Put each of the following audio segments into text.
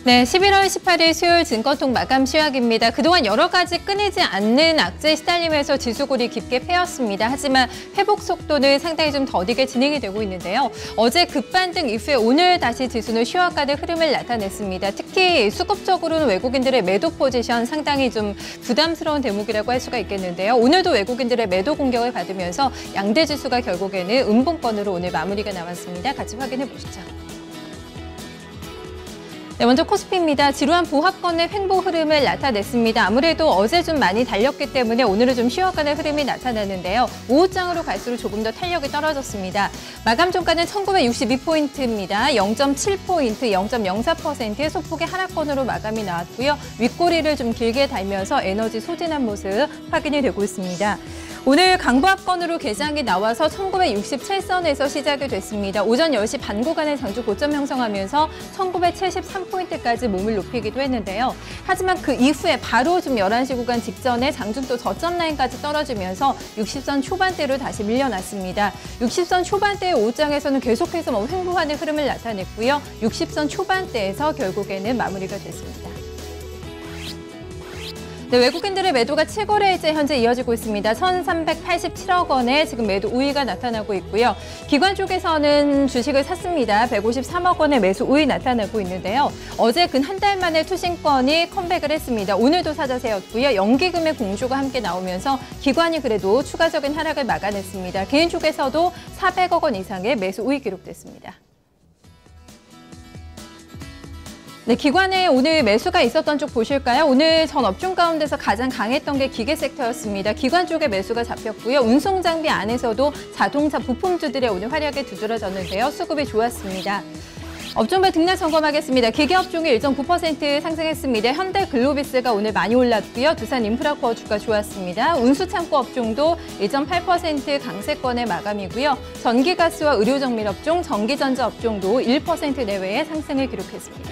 네, 11월 18일 수요일 증권통 마감 시황입니다. 그동안 여러 가지 끊이지 않는 악재에 시달리면서 지수골이 깊게 패였습니다. 하지만 회복 속도는 상당히 좀 더디게 진행이 되고 있는데요. 어제 급반등 이후에 오늘 다시 지수는 쉬어가는 흐름을 나타냈습니다. 특히 수급적으로는 외국인들의 매도 포지션 상당히 좀 부담스러운 대목이라고 할 수가 있겠는데요. 오늘도 외국인들의 매도 공격을 받으면서 양대 지수가 결국에는 음봉권으로 오늘 마무리가 나왔습니다. 같이 확인해 보시죠. 네, 먼저 코스피입니다. 지루한 보합권의 횡보 흐름을 나타냈습니다. 아무래도 어제 좀 많이 달렸기 때문에 오늘은 좀 쉬어가는 흐름이 나타나는데요. 오후장으로 갈수록 조금 더 탄력이 떨어졌습니다. 마감 종가는 1962포인트입니다. 0.7포인트, 0.04%의 소폭의 하락권으로 마감이 나왔고요. 윗꼬리를 좀 길게 달면서 에너지 소진한 모습 확인이 되고 있습니다. 오늘 강보합권으로 개장이 나와서 1967선에서 시작이 됐습니다. 오전 10시 반 구간의 장주 고점 형성하면서 1973포인트까지 몸을 높이기도 했는데요. 하지만 그 이후에 바로 좀 11시 구간 직전에 장중 또 저점 라인까지 떨어지면서 60선 초반대로 다시 밀려났습니다. 60선 초반대의 오후장에서는 계속해서 횡보하는 흐름을 나타냈고요. 60선 초반대에서 결국에는 마무리가 됐습니다. 네, 외국인들의 매도가 7거래일째 현재 이어지고 있습니다. 1,387억 원의 지금 매도 우위가 나타나고 있고요. 기관 쪽에서는 주식을 샀습니다. 153억 원의 매수 우위 나타나고 있는데요. 어제 근 한 달 만에 투신권이 컴백을 했습니다. 오늘도 사자세였고요. 연기금의 공조가 함께 나오면서 기관이 그래도 추가적인 하락을 막아냈습니다. 개인 쪽에서도 400억 원 이상의 매수 우위 기록됐습니다. 네, 기관에 오늘 매수가 있었던 쪽 보실까요? 오늘 전 업종 가운데서 가장 강했던 게 기계 섹터였습니다. 기관 쪽에 매수가 잡혔고요. 운송 장비 안에서도 자동차 부품주들의 오늘 활약이 두드러졌는데요. 수급이 좋았습니다. 업종별 등락 점검하겠습니다. 기계업종이 1.9% 상승했습니다. 현대글로비스가 오늘 많이 올랐고요. 두산인프라코어 주가 좋았습니다. 운수창고 업종도 1.8% 강세권의 마감이고요. 전기가스와 의료정밀업종, 전기전자 업종도 1% 내외의 상승을 기록했습니다.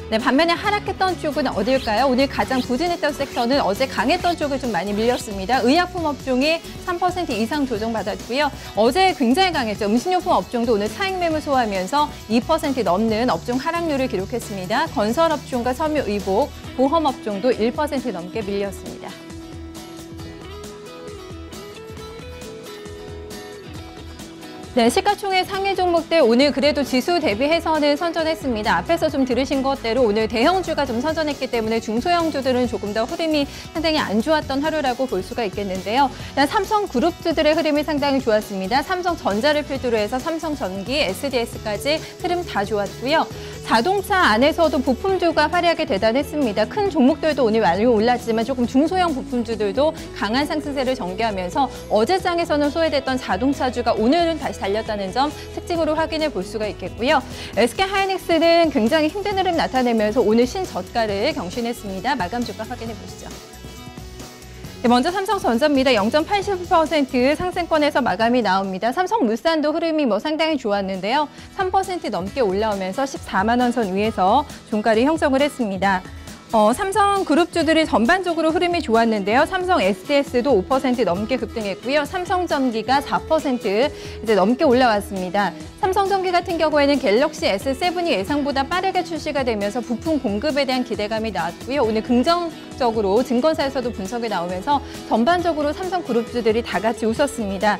네, 반면에 하락했던 쪽은 어딜까요? 오늘 가장 부진했던 섹터는 어제 강했던 쪽을 좀 많이 밀렸습니다. 의약품 업종이 3% 이상 조정받았고요. 어제 굉장히 강했죠. 음식료품 업종도 오늘 차익 매물 소화하면서 2% 넘는 업종 하락률을 기록했습니다. 건설업종과 섬유의복, 보험업종도 1% 넘게 밀렸습니다. 네, 시가총액 상위 종목들 오늘 그래도 지수 대비해서는 선전했습니다. 앞에서 좀 들으신 것대로 오늘 대형주가 좀 선전했기 때문에 중소형주들은 조금 더 흐름이 상당히 안 좋았던 하루라고 볼 수가 있겠는데요. 일단 삼성그룹주들의 흐름이 상당히 좋았습니다. 삼성전자를 필두로 해서 삼성전기, SDS까지 흐름 다 좋았고요. 자동차 안에서도 부품주가 활약이 대단했습니다. 큰 종목들도 오늘 많이 올랐지만 조금 중소형 부품주들도 강한 상승세를 전개하면서 어제장에서는 소외됐던 자동차주가 오늘은 다시 달렸다는 점 특징으로 확인해 볼 수가 있겠고요. SK하이닉스는 굉장히 힘든 흐름 나타내면서 오늘 신저가를 경신했습니다. 마감 주가 확인해 보시죠. 네, 먼저 삼성전자입니다. 0.80% 상승권에서 마감이 나옵니다. 삼성물산도 흐름이 상당히 좋았는데요. 3% 넘게 올라오면서 14만 원 선 위에서 종가를 형성을 했습니다. 삼성그룹주들이 전반적으로 흐름이 좋았는데요. 삼성 SDS도 5% 넘게 급등했고요. 삼성전기가 4% 이제 넘게 올라왔습니다. 삼성전기 같은 경우에는 갤럭시 S7이 예상보다 빠르게 출시가 되면서 부품 공급에 대한 기대감이 나왔고요. 오늘 긍정적으로 증권사에서도 분석이 나오면서 전반적으로 삼성그룹주들이 다 같이 웃었습니다.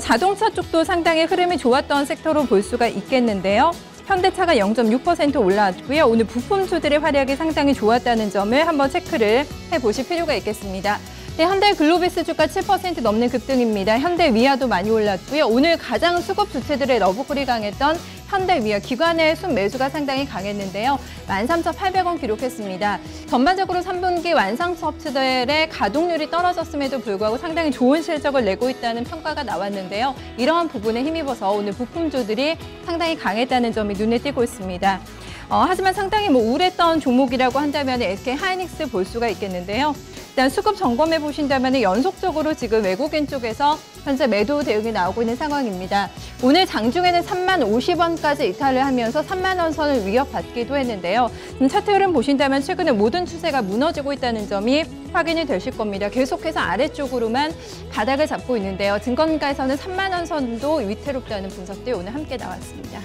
자동차 쪽도 상당히 흐름이 좋았던 섹터로 볼 수가 있겠는데요. 현대차가 0.6% 올라왔고요. 오늘 부품주들의 활약이 상당히 좋았다는 점을 한번 체크를 해보실 필요가 있겠습니다. 네, 현대글로비스 주가 7% 넘는 급등입니다. 현대위아도 많이 올랐고요. 오늘 가장 수급 주체들의 러브콜이 강했던 현대위아 기관의 순매수가 상당히 강했는데요. 13,800원 기록했습니다. 전반적으로 3분기 완상차 업체들의 가동률이 떨어졌음에도 불구하고 상당히 좋은 실적을 내고 있다는 평가가 나왔는데요. 이러한 부분에 힘입어서 오늘 부품주들이 상당히 강했다는 점이 눈에 띄고 있습니다. 하지만 상당히 우울했던 종목이라고 한다면 SK하이닉스 볼 수가 있겠는데요. 일단 수급 점검해 보신다면 연속적으로 지금 외국인 쪽에서 현재 매도 대응이 나오고 있는 상황입니다. 오늘 장중에는 3만 50원까지 이탈을 하면서 3만 원 선을 위협받기도 했는데요. 차트 흐름 보신다면 최근에 모든 추세가 무너지고 있다는 점이 확인이 되실 겁니다. 계속해서 아래쪽으로만 바닥을 잡고 있는데요. 증권가에서는 3만 원 선도 위태롭다는 분석들이 오늘 함께 나왔습니다.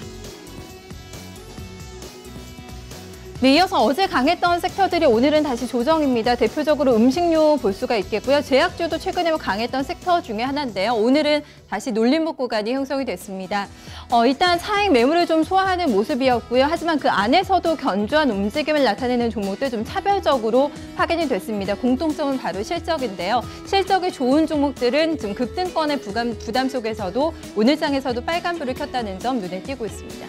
네, 이어서 어제 강했던 섹터들이 오늘은 다시 조정입니다. 대표적으로 음식료 볼 수가 있겠고요. 제약주도 최근에 강했던 섹터 중에 하나인데요. 오늘은 다시 놀림목 구간이 형성이 됐습니다. 일단 차익 매물을 좀 소화하는 모습이었고요. 하지만 그 안에서도 견조한 움직임을 나타내는 종목들 좀 차별적으로 확인이 됐습니다. 공통점은 바로 실적인데요. 실적이 좋은 종목들은 좀 급등권의 부담 속에서도 오늘 장에서도 빨간불을 켰다는 점 눈에 띄고 있습니다.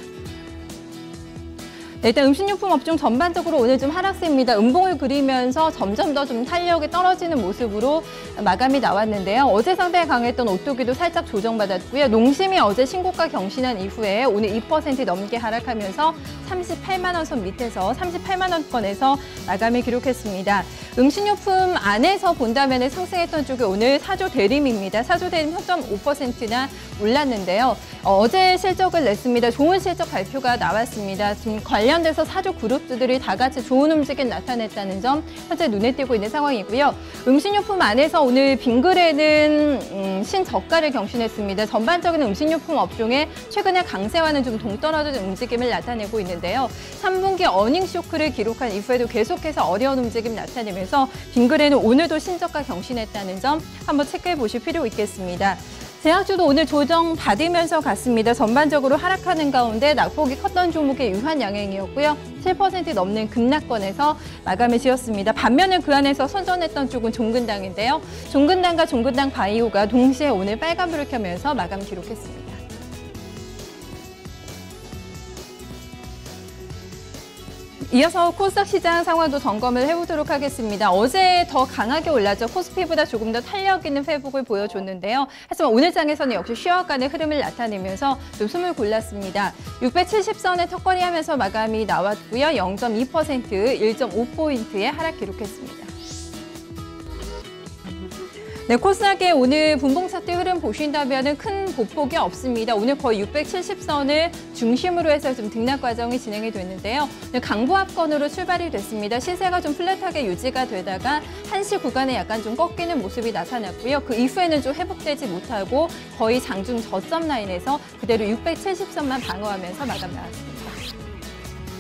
네, 일단 음식료품 업종 전반적으로 오늘 좀 하락세입니다. 음봉을 그리면서 점점 더 좀 탄력이 떨어지는 모습으로 마감이 나왔는데요. 어제 상당히 강했던 오뚜기도 살짝 조정받았고요. 농심이 어제 신고가 경신한 이후에 오늘 2% 넘게 하락하면서 38만 원 선 밑에서 38만 원권에서 마감을 기록했습니다. 음식료품 안에서 본다면 상승했던 쪽이 오늘 사조 대림입니다. 사조 대림 4.5%나 올랐는데요. 어제 실적을 냈습니다. 좋은 실적 발표가 나왔습니다. 지금 관련돼서 사조 그룹들이 다 같이 좋은 움직임 나타냈다는 점 현재 눈에 띄고 있는 상황이고요. 음식료품 안에서 오늘 빙그레는 신저가를 경신했습니다. 전반적인 음식료품 업종에 최근에 강세와는 좀 동떨어진 움직임을 나타내고 있는데요. 3분기 어닝 쇼크를 기록한 이후에도 계속해서 어려운 움직임 나타내면서 빙그레는 오늘도 신저가 경신했다는 점 한번 체크해 보실 필요 있겠습니다. 제약주도 오늘 조정 받으면서 갔습니다. 전반적으로 하락하는 가운데 낙폭이 컸던 종목의 유한 양행이었고요. 7% 넘는 급락권에서 마감을 지었습니다. 반면에 그 안에서 선전했던 쪽은 종근당인데요. 종근당과 종근당 바이오가 동시에 오늘 빨간불을 켜면서 마감 기록했습니다. 이어서 코스닥 시장 상황도 점검을 해보도록 하겠습니다. 어제 더 강하게 올랐죠. 코스피보다 조금 더 탄력 있는 회복을 보여줬는데요. 하지만 오늘 장에서는 역시 쉬어가는 흐름을 나타내면서 좀 숨을 골랐습니다. 670선에 턱걸이하면서 마감이 나왔고요. 0.2%, 1.5포인트의 하락 기록했습니다. 네, 코스닥의 오늘 분봉 차트 흐름 보신다면 큰 보폭이 없습니다. 오늘 거의 670선을 중심으로 해서 좀 등락 과정이 진행이 됐는데요. 강보합권으로 출발이 됐습니다. 시세가 좀 플랫하게 유지가 되다가 한시 구간에 약간 좀 꺾이는 모습이 나타났고요. 그 이후에는 좀 회복되지 못하고 거의 장중 저점 라인에서 그대로 670선만 방어하면서 마감 나왔습니다.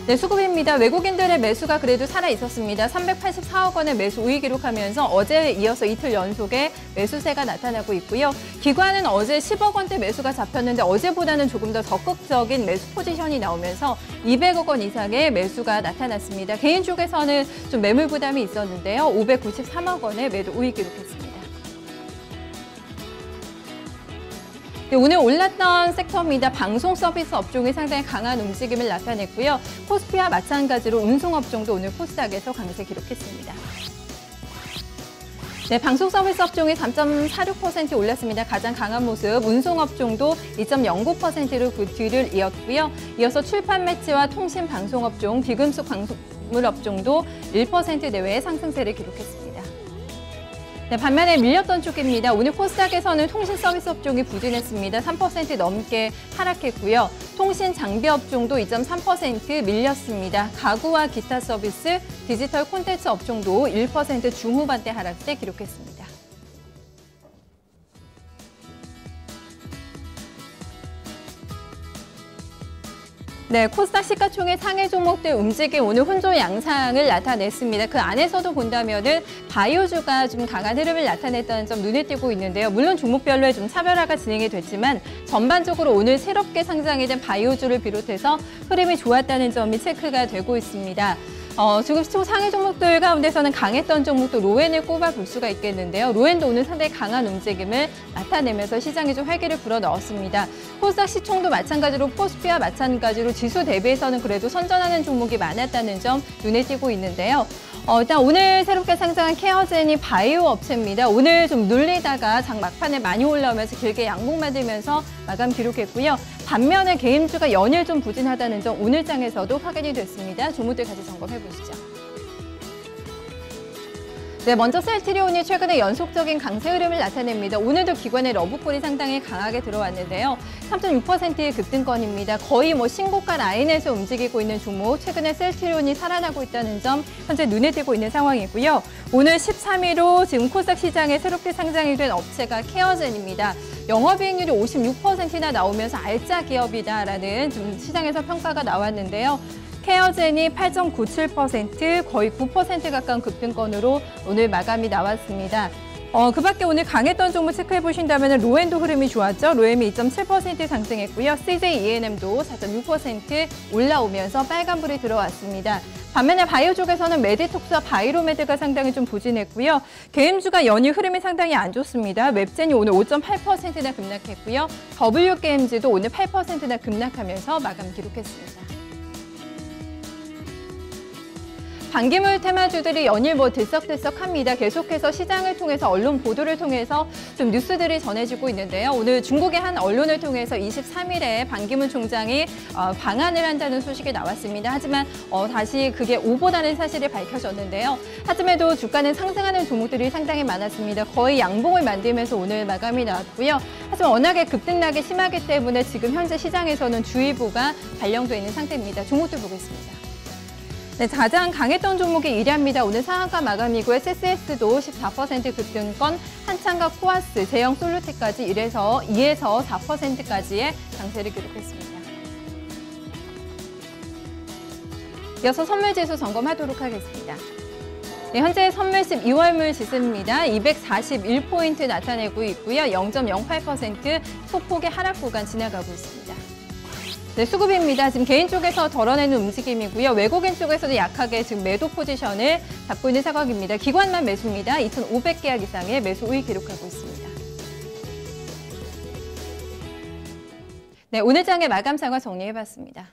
네, 수급입니다. 외국인들의 매수가 그래도 살아 있었습니다. 384억 원의 매수 우위 기록하면서 어제에 이어서 이틀 연속의 매수세가 나타나고 있고요. 기관은 어제 10억 원대 매수가 잡혔는데 어제보다는 조금 더 적극적인 매수 포지션이 나오면서 200억 원 이상의 매수가 나타났습니다. 개인 쪽에서는 좀 매물 부담이 있었는데요. 593억 원의 매도 우위 기록했습니다. 네, 오늘 올랐던 섹터입니다. 방송 서비스 업종이 상당히 강한 움직임을 나타냈고요. 코스피와 마찬가지로 운송업종도 오늘 코스닥에서 강세 기록했습니다. 네, 방송 서비스 업종이 3.46% 올랐습니다. 가장 강한 모습, 운송업종도 2.09%로 그 뒤를 이었고요. 이어서 출판 매체와 통신 방송업종, 비금속 방송물 업종도 1% 내외의 상승세를 기록했습니다. 네, 반면에 밀렸던 쪽입니다. 오늘 코스닥에서는 통신 서비스 업종이 부진했습니다. 3% 넘게 하락했고요. 통신 장비 업종도 2.3% 밀렸습니다. 가구와 기타 서비스, 디지털 콘텐츠 업종도 1% 중후반대 하락세 기록했습니다. 네, 코스닥 시가총액 상해 종목들 움직임 오늘 혼조 양상을 나타냈습니다. 그 안에서도 본다면은 바이오주가 좀 강한 흐름을 나타냈다는 점 눈에 띄고 있는데요. 물론 종목별로의 좀 차별화가 진행이 됐지만 전반적으로 오늘 새롭게 상장이 된 바이오주를 비롯해서 흐름이 좋았다는 점이 체크가 되고 있습니다. 지금 상해 종목들 가운데서는 강했던 종목도 로엔을 꼽아볼 수가 있겠는데요. 로엔도 오늘 상당히 강한 움직임을 나타내면서 시장에 좀 활기를 불어넣었습니다. 코스닥 시총도 마찬가지로 코스피와 마찬가지로 지수 대비해서는 그래도 선전하는 종목이 많았다는 점 눈에 띄고 있는데요. 일단 오늘 새롭게 상장한 케어젠이 바이오 업체입니다. 오늘 좀 눌리다가 장 막판에 많이 올라오면서 길게 양봉 만들면서 마감 기록했고요. 반면에 개인주가 연일 좀 부진하다는 점 오늘 장에서도 확인이 됐습니다. 종목들 같이 점검해 보시죠. 네, 먼저 셀트리온이 최근에 연속적인 강세 흐름을 나타냅니다. 오늘도 기관의 러브콜이 상당히 강하게 들어왔는데요. 3.6%의 급등권입니다. 거의 신고가 라인에서 움직이고 있는 종목, 최근에 셀트리온이 살아나고 있다는 점 현재 눈에 띄고 있는 상황이고요. 오늘 13위로 지금 코스닥 시장에 새롭게 상장이 된 업체가 케어젠입니다. 영업이익률이 56%나 나오면서 알짜 기업이다라는 좀 시장에서 평가가 나왔는데요. 케어젠이 8.97%, 거의 9% 가까운 급등권으로 오늘 마감이 나왔습니다. 그 밖에 오늘 강했던 종목 체크해 보신다면 로엔도 흐름이 좋았죠. 로엠이 2.7% 상승했고요. CJ ENM도 4.6% 올라오면서 빨간불이 들어왔습니다. 반면에 바이오 쪽에서는 메디톡스와 바이로메드가 상당히 좀 부진했고요. 게임주가 연일 흐름이 상당히 안 좋습니다. 웹젠이 오늘 5.8%나 급락했고요. W게임즈도 오늘 8%나 급락하면서 마감 기록했습니다. 반기물 테마주들이 연일 들썩들썩합니다. 계속해서 시장을 통해서 언론 보도를 통해서 좀 뉴스들이 전해지고 있는데요. 오늘 중국의 한 언론을 통해서 23일에 반기문 총장이 방한을 한다는 소식이 나왔습니다. 하지만 다시 그게 오보다는 사실이 밝혀졌는데요. 하지만도 주가는 상승하는 종목들이 상당히 많았습니다. 거의 양봉을 만들면서 오늘 마감이 나왔고요. 하지만 워낙에 급등락이 심하기 때문에 지금 현재 시장에서는 주의보가 발령돼 있는 상태입니다. 종목들 보겠습니다. 네, 가장 강했던 종목이 이리합니다. 오늘 상한가 마감이고 SSS도 14% 급등권, 한창과 코아스, 제형 솔루텍까지 2에서 4%까지의 강세를 기록했습니다. 이어서 선물지수 점검하도록 하겠습니다. 네, 현재 선물십 2월물 지수입니다. 241포인트 나타내고 있고요. 0.08% 소폭의 하락 구간 지나가고 있습니다. 네, 수급입니다. 지금 개인 쪽에서 덜어내는 움직임이고요. 외국인 쪽에서도 약하게 지금 매도 포지션을 잡고 있는 상황입니다. 기관만 매수입니다. 2,500계약 이상의 매수 우위 기록하고 있습니다. 네, 오늘 장의 마감 상황 정리해봤습니다.